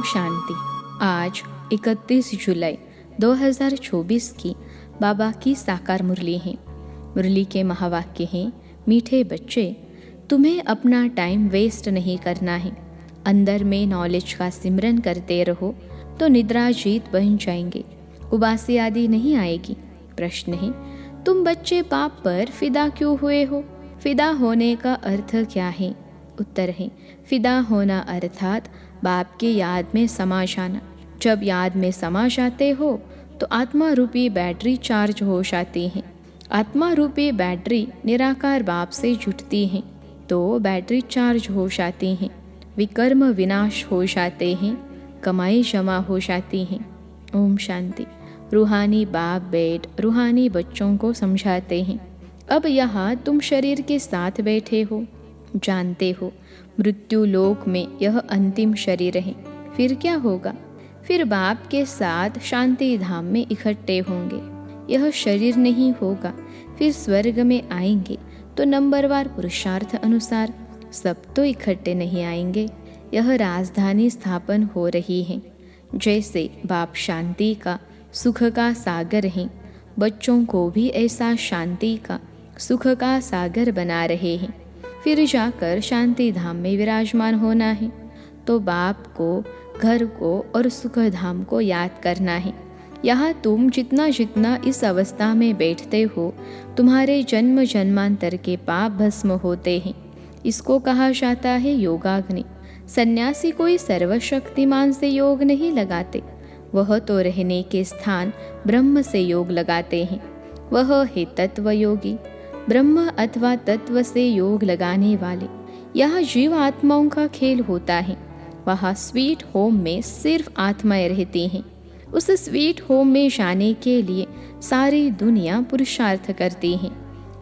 शांति। आज 31 जुलाई 2024 की बाबा की साकार मुरली है। मुरली के महावाक्य हैं, मीठे बच्चे, तुम्हें अपना टाइम वेस्ट नहीं करना है। अंदर में नॉलेज का सिमरन करते रहो तो निद्रा जीत बन जाएंगे, उबासी आदि नहीं आएगी। प्रश्न है, तुम बच्चे पाप पर फिदा क्यों हुए हो? फिदा होने का अर्थ क्या है? उत्तर है, फिदा होना अर्थात बाप की याद में समा जाना। जब याद में समा जाते हो तो आत्मा रूपी बैटरी चार्ज हो जाती है। आत्मा रूपी बैटरी निराकार बाप से जुटती है तो बैटरी चार्ज हो जाती है, विकर्म विनाश हो जाते हैं, कमाई जमा हो जाती है। ओम शांति। रूहानी बाप बेट रूहानी बच्चों को समझाते हैं, अब यहाँ तुम शरीर के साथ बैठे हो, जानते हो मृत्यु लोक में यह अंतिम शरीर है। फिर क्या होगा? फिर बाप के साथ शांति धाम में इकट्ठे होंगे। यह शरीर नहीं होगा। फिर स्वर्ग में आएंगे तो नंबरवार पुरुषार्थ अनुसार सब तो इकट्ठे नहीं आएंगे। यह राजधानी स्थापन हो रही है। जैसे बाप शांति का सुख का सागर है, बच्चों को भी ऐसा शांति का सुख का सागर बना रहे हैं। फिर जाकर शांति धाम में विराजमान होना है तो बाप को, घर को और सुख धाम को याद करना है। यहाँ तुम जितना जितना इस अवस्था में बैठते हो, तुम्हारे जन्म जन्मांतर के पाप भस्म होते हैं। इसको कहा जाता है योगाग्नि। सन्यासी कोई सर्वशक्तिमान से योग नहीं लगाते, वह तो रहने के स्थान ब्रह्म से योग लगाते हैं। वह है तत्व योगी, ब्रह्म अथवा तत्व से योग लगाने वाले। यहाँ जीव आत्माओं का खेल होता है। वहाँ स्वीट होम में सिर्फ आत्माएं रहती हैं। उस स्वीट होम में जाने के लिए सारी दुनिया पुरुषार्थ करती है।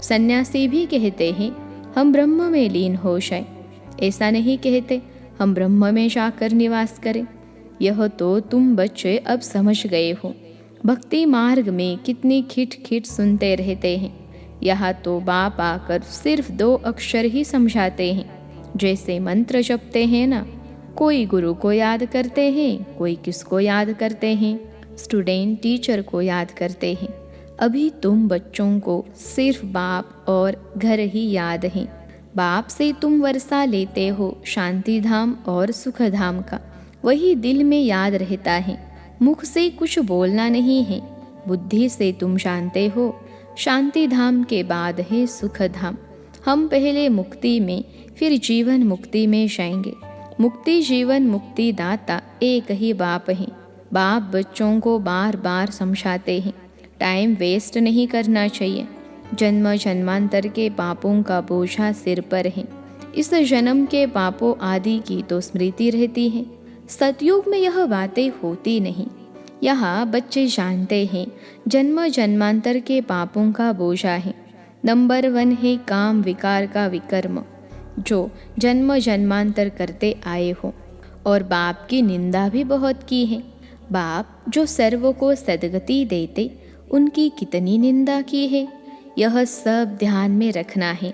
सन्यासी भी कहते हैं हम ब्रह्म में लीन हो जाए, ऐसा नहीं कहते हम ब्रह्म में जाकर निवास करें। यह तो तुम बच्चे अब समझ गए हो। भक्ति मार्ग में कितनी खिट खिट सुनते रहते हैं। यहाँ तो बाप आकर सिर्फ 2 अक्षर ही समझाते हैं। जैसे मंत्र जपते हैं ना, कोई गुरु को याद करते हैं, कोई किसको याद करते हैं, स्टूडेंट टीचर को याद करते हैं। अभी तुम बच्चों को सिर्फ बाप और घर ही याद हैं। बाप से तुम वर्षा लेते हो शांति धाम और सुख धाम का, वही दिल में याद रहता है। मुख से कुछ बोलना नहीं है, बुद्धि से तुम जानते हो शांति धाम के बाद है सुख धाम। हम पहले मुक्ति में फिर जीवन मुक्ति में जाएंगे। मुक्ति जीवन मुक्ति दाता एक ही बाप है। बाप बच्चों को बार बार समझाते हैं, टाइम वेस्ट नहीं करना चाहिए। जन्म जन्मांतर के पापों का बोझा सिर पर है। इस जन्म के पापों आदि की तो स्मृति रहती है। सतयुग में यह बातें होती नहीं। यहाँ बच्चे जानते हैं जन्म जन्मांतर के पापों का बोझा है। नंबर 1 है काम विकार का विकर्म, जो जन्म जन्मांतर करते आए हो, और बाप की निंदा भी बहुत की है। बाप जो सर्व को सद्गति देते, उनकी कितनी निंदा की है, यह सब ध्यान में रखना है।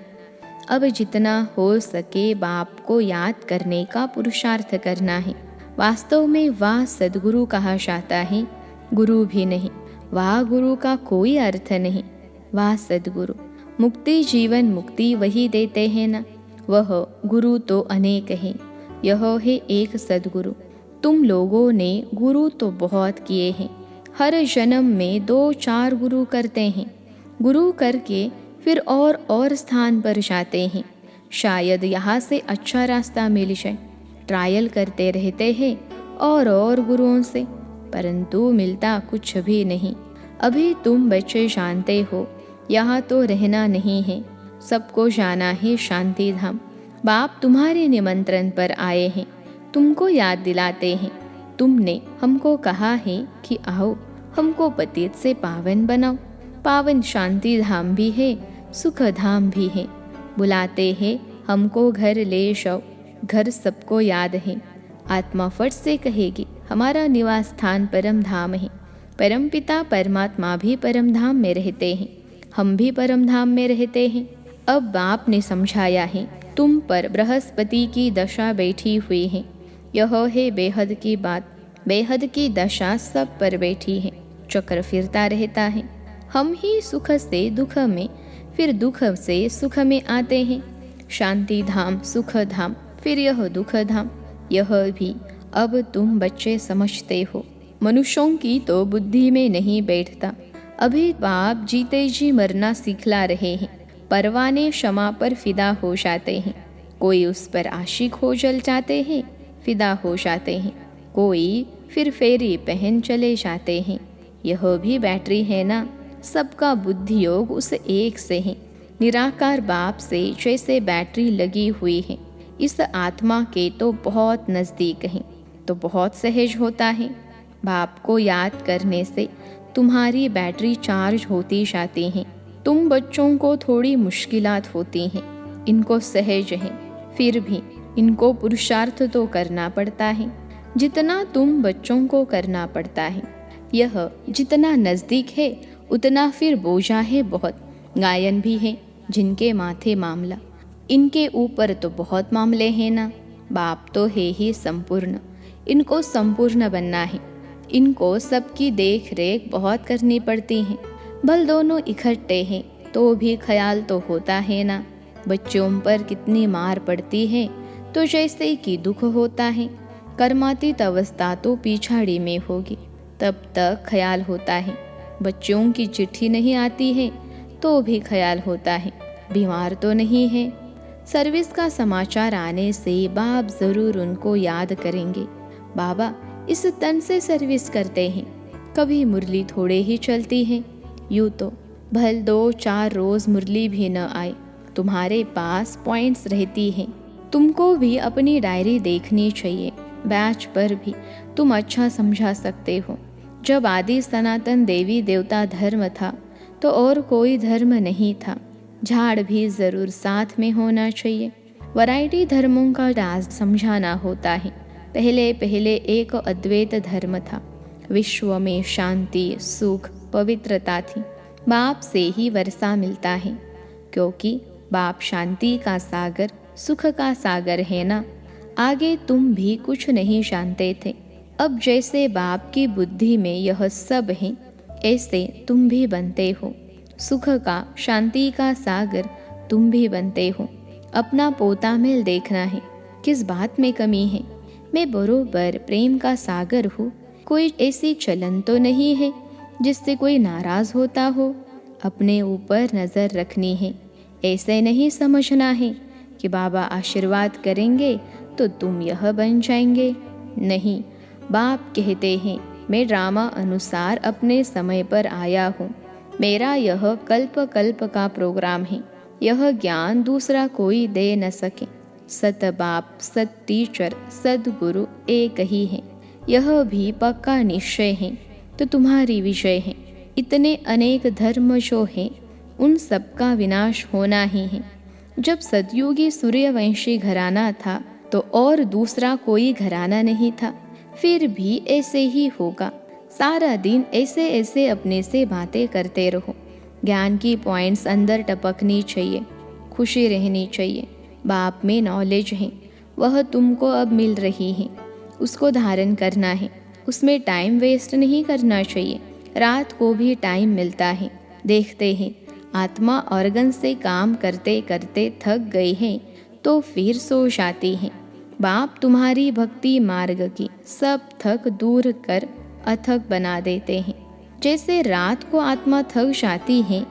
अब जितना हो सके बाप को याद करने का पुरुषार्थ करना है। वास्तव में वाह सद्गुरु कहा जाता है, गुरु भी नहीं। वाह गुरु का कोई अर्थ नहीं, वाह सद्गुरु। मुक्ति जीवन मुक्ति वही देते हैं ना, वह गुरु तो अनेक हैं, यह है एक सद्गुरु। तुम लोगों ने गुरु तो बहुत किए हैं। हर जन्म में 2-4 गुरु करते हैं। गुरु करके फिर और स्थान पर जाते हैं। शायद यहाँ से अच्छा रास्ता मिल जाए। ट्रायल करते रहते हैं और गुरुओं से, परंतु मिलता कुछ भी नहीं। अभी तुम बच्चे जानते हो यहाँ तो रहना नहीं है, सबको जाना है शांति धाम। बाप तुम्हारे निमंत्रण पर आए हैं, तुमको याद दिलाते हैं। तुमने हमको कहा है कि आओ हमको पतित से पावन बनाओ। पावन शांति धाम भी है, सुख धाम भी है। बुलाते हैं हमको घर ले जाओ। घर सबको याद है। आत्मा फट से कहेगी हमारा निवास स्थान परम धाम है। परम पिता परमात्मा भी परम धाम में रहते हैं, हम भी परम धाम में रहते हैं। अब बाप ने समझाया है, तुम पर बृहस्पति की दशा बैठी हुई है। यह है बेहद की बात। बेहद की दशा सब पर बैठी है, चक्र फिरता रहता है। हम ही सुख से दुख में, फिर दुख से सुख में आते हैं। शांति धाम, सुख धाम, फिर यह दुख धाम। यह भी अब तुम बच्चे समझते हो। मनुष्यों की तो बुद्धि में नहीं बैठता। अभी बाप जीते जी मरना सिखला रहे हैं। परवाने क्षमा पर फिदा हो जाते हैं। कोई उस पर आशिक हो जल जाते हैं, फिदा हो जाते हैं। कोई फिर फेरी पहन चले जाते हैं। यह भी बैटरी है ना। सबका बुद्धि योग उस एक से है। निराकार बाप से जैसे बैटरी लगी हुई है, इस आत्मा के तो बहुत नज़दीक है, तो बहुत सहज होता है। बाप को याद करने से तुम्हारी बैटरी चार्ज होती जाती है। तुम बच्चों को थोड़ी मुश्किलात होती हैं, इनको सहज है, फिर भी इनको पुरुषार्थ तो करना पड़ता है, जितना तुम बच्चों को करना पड़ता है। यह जितना नज़दीक है उतना फिर बोझा है बहुत। गायन भी है जिनके माथे मामला, इनके ऊपर तो बहुत मामले हैं ना। बाप तो है ही संपूर्ण, इनको संपूर्ण बनना है। इनको सबकी देख रेख बहुत करनी पड़ती है। भल दोनों इकट्ठे हैं तो भी ख्याल तो होता है ना। बच्चों पर कितनी मार पड़ती है तो जैसे कि दुख होता है। कर्मातीत अवस्था तो पिछाड़ी में होगी, तब तक ख्याल होता है। बच्चों की चिट्ठी नहीं आती है तो भी ख्याल होता है, बीमार तो नहीं है। सर्विस का समाचार आने से बाप जरूर उनको याद करेंगे। बाबा इस तन से सर्विस करते हैं, कभी मुरली थोड़े ही चलती है। यूँ तो भल 2-4 रोज मुरली भी न आए, तुम्हारे पास पॉइंट्स रहती हैं। तुमको भी अपनी डायरी देखनी चाहिए। बैच पर भी तुम अच्छा समझा सकते हो। जब आदि सनातन देवी देवता धर्म था तो और कोई धर्म नहीं था। झाड़ भी जरूर साथ में होना चाहिए। वैरायटी धर्मों का राज समझाना होता है। पहले पहले एक अद्वैत धर्म था। विश्व में शांति, सुख, पवित्रता थी। बाप से ही वर्षा मिलता है, क्योंकि बाप शांति का सागर, सुख का सागर है ना। आगे तुम भी कुछ नहीं जानते थे। अब जैसे बाप की बुद्धि में यह सब है, ऐसे तुम भी बनते हो। सुख का, शांति का सागर तुम भी बनते हो। अपना पोता मेल देखना है, किस बात में कमी है। मैं बरोबर प्रेम का सागर हूँ। कोई ऐसी चलन तो नहीं है जिससे कोई नाराज होता हो। अपने ऊपर नज़र रखनी है। ऐसे नहीं समझना है कि बाबा आशीर्वाद करेंगे तो तुम यह बन जाएंगे। नहीं, बाप कहते हैं मैं ड्रामा अनुसार अपने समय पर आया हूँ। मेरा यह कल्प कल्प का प्रोग्राम है। यह ज्ञान दूसरा कोई दे न सके। सत बाप, सत टीचर, सदगुरु एक ही है। यह भी पक्का निश्चय है तो तुम्हारी विजय है। इतने अनेक धर्म जो हैं उन सबका विनाश होना ही है। जब सतयुगी सूर्यवंशी घराना था तो और दूसरा कोई घराना नहीं था। फिर भी ऐसे ही होगा। सारा दिन ऐसे ऐसे अपने से बातें करते रहो। ज्ञान की पॉइंट्स अंदर टपकनी चाहिए। खुशी रहनी चाहिए। बाप में नॉलेज है, वह तुमको अब मिल रही है, उसको धारण करना है। उसमें टाइम वेस्ट नहीं करना चाहिए। रात को भी टाइम मिलता है। देखते हैं आत्मा ऑर्गन से काम करते करते थक गई है तो फिर सो जाती है। बाप तुम्हारी भक्ति मार्ग की सब थक दूर कर अथक बना देते हैं। जैसे रात को आत्मा थक जाती है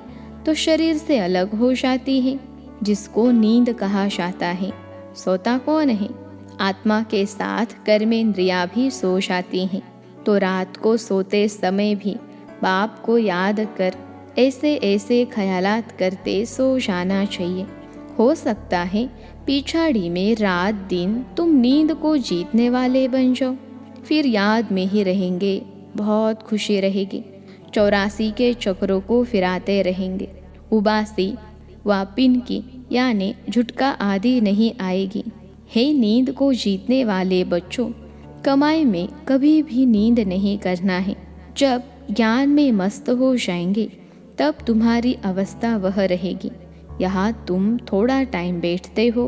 तो शरीर से अलग हो जाती है, जिसको नींद कहा जाता है। सोता कौन है? आत्मा के साथ कर्मेंद्रियां भी सो जाती हैं। तो रात को सोते समय भी बाप को याद कर ऐसे ऐसे ख्यालात करते सो जाना चाहिए। हो सकता है पिछाड़ी में रात दिन तुम नींद को जीतने वाले बन जाओ। फिर याद में ही रहेंगे, बहुत खुशी रहेगी। 84 के चक्रों को फिराते रहेंगे। उबासी व पिनकी यानी झुटका आदि नहीं आएगी। हे नींद को जीतने वाले बच्चों, कमाई में कभी भी नींद नहीं करना है। जब ज्ञान में मस्त हो जाएंगे तब तुम्हारी अवस्था वह रहेगी। यहाँ तुम थोड़ा टाइम बैठते हो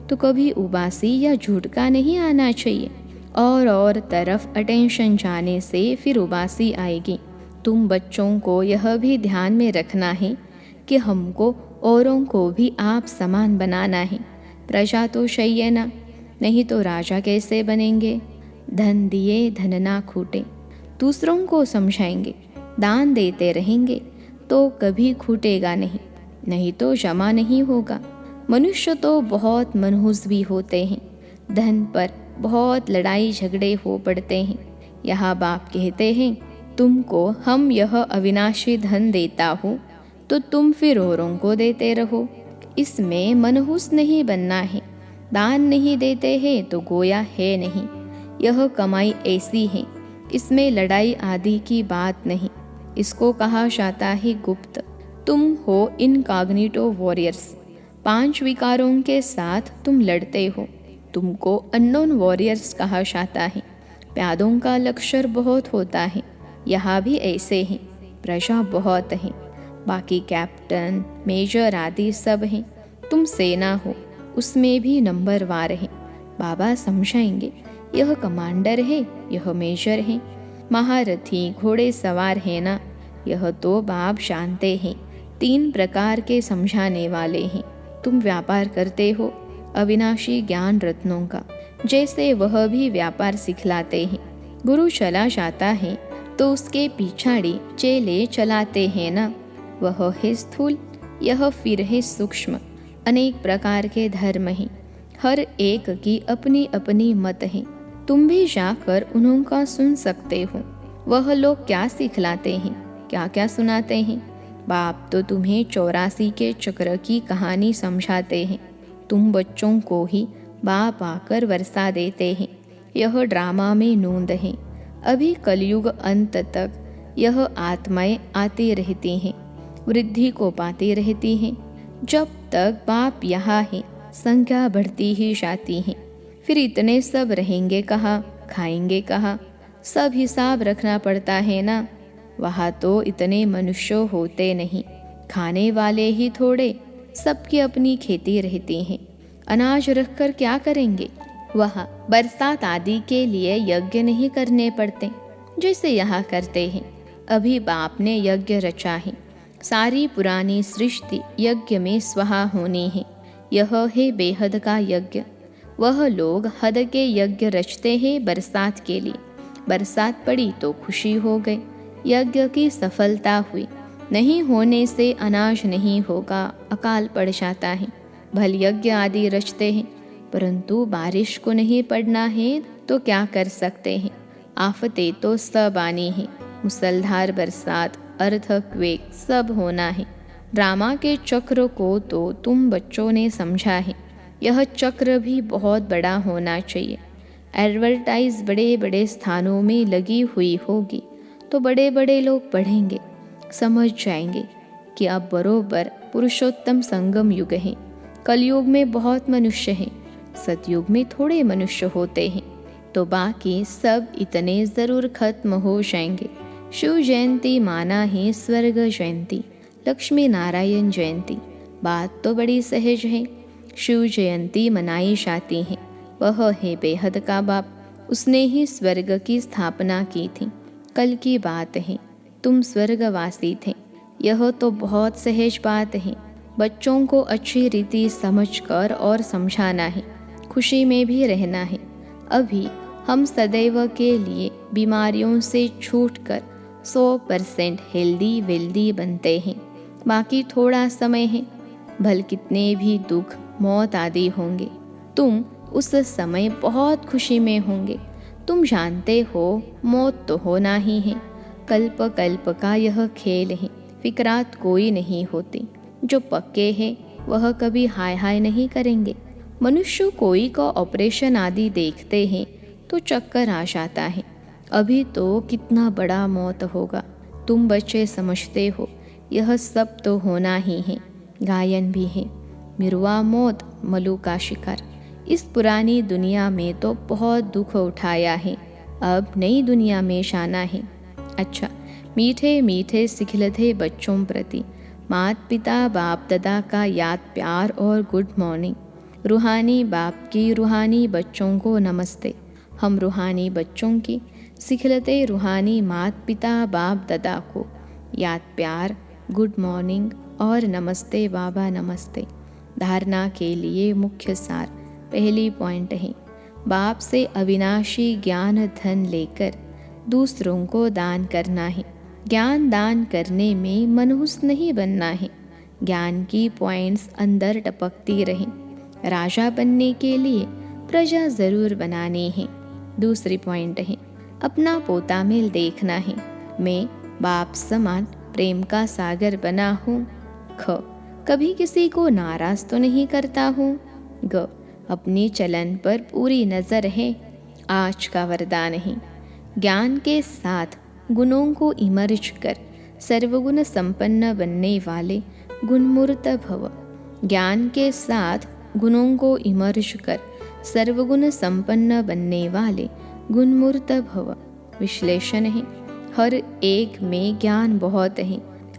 तो कभी उबासी या झुटका नहीं आना चाहिए। और तरफ अटेंशन जाने से फिर उबासी आएगी। तुम बच्चों को यह भी ध्यान में रखना है कि हमको औरों को भी आप समान बनाना है। प्रजा तो चाहिए ना, नहीं तो राजा कैसे बनेंगे। धन दिए धन ना खूटे, दूसरों को समझाएंगे, दान देते रहेंगे तो कभी खूटेगा नहीं, नहीं तो जमा नहीं होगा। मनुष्य तो बहुत मनहूस भी होते हैं, धन पर बहुत लड़ाई झगड़े हो पड़ते हैं। यहाँ बाप कहते हैं, तुमको हम यह अविनाशी धन देता हूँ तो तुम फिर औरों को देते रहो। इसमें मनहूस नहीं बनना है। दान नहीं देते हैं तो गोया है नहीं। यह कमाई ऐसी है, इसमें लड़ाई आदि की बात नहीं। इसको कहा जाता है गुप्त। तुम हो इनकॉग्निटो वॉरियर्स। 5 विकारों के साथ तुम लड़ते हो, तुमको अननोन वॉरियर्स कहा जाता है। प्यादों का लश्कर बहुत होता है, यहाँ भी ऐसे हैं। प्रजा बहुत है, बाकी कैप्टन मेजर आदि सब हैं। तुम सेना हो, उसमें भी नंबरवार है। बाबा समझाएंगे, यह कमांडर है, यह मेजर है। महारथी घोड़े सवार है ना, यह तो बाप जानते हैं। 3 प्रकार के समझाने वाले हैं। तुम व्यापार करते हो अविनाशी ज्ञान रत्नों का, जैसे वह भी व्यापार सिखलाते हैं। गुरु चला जाता है तो उसके पिछाड़ी चेले चलाते हैं ना। वह है स्थूल, यह फिर है सूक्ष्म। अनेक प्रकार के धर्म हैं, हर एक की अपनी अपनी मत है। तुम भी जाकर उन्हों का सुन सकते हो। वह लोग क्या सिखलाते हैं, क्या क्या सुनाते हैं। बाप तो तुम्हें 84 के चक्र की कहानी समझाते हैं। तुम बच्चों को ही बाप आकर वर्षा देते हैं। यह ड्रामा में नूंद है। अभी कलयुग अंत तक यह आत्माएं आती रहती हैं, वृद्धि को पाती रहती हैं। जब तक बाप यहाँ है संख्या बढ़ती ही जाती है। फिर इतने सब रहेंगे कहाँ, खाएंगे कहाँ, सब हिसाब रखना पड़ता है ना। वहाँ तो इतने मनुष्य होते नहीं, खाने वाले ही थोड़े, सबकी अपनी खेती रहती है। अनाज रखकर क्या करेंगे। वहाँ बरसात आदि के लिए यज्ञ नहीं करने पड़ते जैसे यहाँ करते हैं। अभी बाप ने यज्ञ रचा है, सारी पुरानी सृष्टि यज्ञ में स्वाहा होनी है। यह है बेहद का यज्ञ। वह लोग हद के यज्ञ रचते हैं बरसात के लिए। बरसात पड़ी तो खुशी हो गई, यज्ञ की सफलता हुई। नहीं होने से अनाज नहीं होगा, अकाल पड़ जाता है। भल यज्ञ आदि रचते हैं, परंतु बारिश को नहीं पड़ना है तो क्या कर सकते हैं। आफतें तो सब आनी है, मुसलधार बरसात, अर्थक्वेक सब होना है। ड्रामा के चक्र को तो तुम बच्चों ने समझा है। यह चक्र भी बहुत बड़ा होना चाहिए। एडवर्टाइज बड़े बड़े स्थानों में लगी हुई होगी तो बड़े बड़े लोग पढ़ेंगे, समझ जाएंगे कि अब बरोबर पुरुषोत्तम संगम युग है। कलयुग में बहुत मनुष्य हैं, सतयुग में थोड़े मनुष्य होते हैं, तो बाकी सब इतने ज़रूर खत्म हो जाएंगे। शिव जयंती माना है स्वर्ग जयंती, लक्ष्मी नारायण जयंती। बात तो बड़ी सहज है। शिव जयंती मनाई जाती है, वह है बेहद का बाप, उसने ही स्वर्ग की स्थापना की थी। कल की बात है, तुम स्वर्गवासी थे। यह तो बहुत सहज बात है। बच्चों को अच्छी रीति समझकर और समझाना है, खुशी में भी रहना है। अभी हम सदैव के लिए बीमारियों से छूटकर 100% हेल्दी वेल्दी बनते हैं। बाकी थोड़ा समय है, भल कितने भी दुख मौत आदि होंगे, तुम उस समय बहुत खुशी में होंगे। तुम जानते हो मौत तो होना ही है, कल्प कल्प का यह खेल है। फिक्रात कोई नहीं होती। जो पक्के हैं वह कभी हाय हाय नहीं करेंगे। मनुष्य कोई का ऑपरेशन आदि देखते हैं तो चक्कर आ जाता है। अभी तो कितना बड़ा मौत होगा। तुम बच्चे समझते हो यह सब तो होना ही है। गायन भी है, मिरुआ मौत मलू का शिकार। इस पुरानी दुनिया में तो बहुत दुख उठाया है, अब नई दुनिया में जाना है। अच्छा, मीठे मीठे सिखलते बच्चों प्रति माता पिता बाप दादा का याद प्यार और गुड मॉर्निंग। रूहानी बाप की रूहानी बच्चों को नमस्ते। हम रूहानी बच्चों की सिखलते रूहानी माता पिता बाप दादा को याद प्यार, गुड मॉर्निंग और नमस्ते बाबा नमस्ते। धारणा के लिए मुख्य सार। पहली पॉइंट है, बाप से अविनाशी ज्ञान धन लेकर दूसरों को दान करना है। ज्ञान दान करने में मनहूस नहीं बनना है। ज्ञान की पॉइंट्स अंदर टपकती रहें। राजा बनने के लिए प्रजा जरूर बनानी है। दूसरी पॉइंट है, अपना पोता मेल देखना है। मैं बाप समान प्रेम का सागर बना हूँ। ख, कभी किसी को नाराज तो नहीं करता हूँ। ग, अपनी चलन पर पूरी नज़र है। आज का वरदान है, ज्ञान के साथ गुणों को इमर्ज कर सर्वगुण संपन्न बनने वाले गुणमूर्त भव। ज्ञान के साथ गुणों को इमर्ज कर सर्वगुण संपन्न बनने वाले गुणमूर्त भव। विश्लेषण है, हर एक में ज्ञान बहुत है,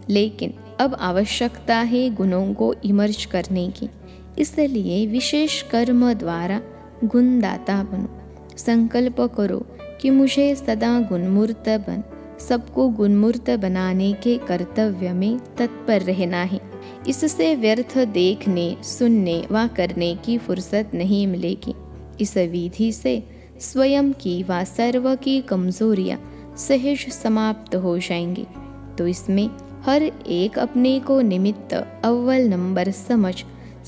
लेकिन अब आवश्यकता है गुणों को इमर्ज करने की। इसलिए विशेष कर्म द्वारा गुणदाता बनो। संकल्प करो कि मुझे सदा गुणमूर्त बन सबको गुणमूर्त बनाने के कर्तव्य में तत्पर रहना है। इससे व्यर्थ देखने, सुनने व करने की फुर्सत नहीं मिलेगी। इस विधि से स्वयं की व सर्व की कमजोरियां सहज समाप्त हो जाएंगी। तो इसमें हर एक अपने को निमित्त अव्वल नंबर समझ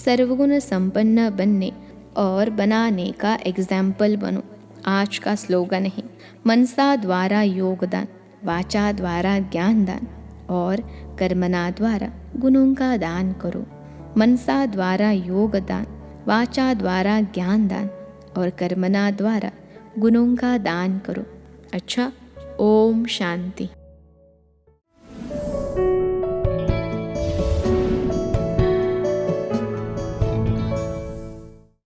सर्वगुण संपन्न बनने और बनाने का एग्जाम्पल बनो। आज का स्लोगन है, मनसा द्वारा योगदान, वाचा द्वारा ज्ञान दान और कर्मना द्वारा गुणों का दान करो। मनसा द्वारा योगदान, वाचा द्वारा ज्ञान दान और कर्मना द्वारा गुणों का दान करो। अच्छा, ओम शांति।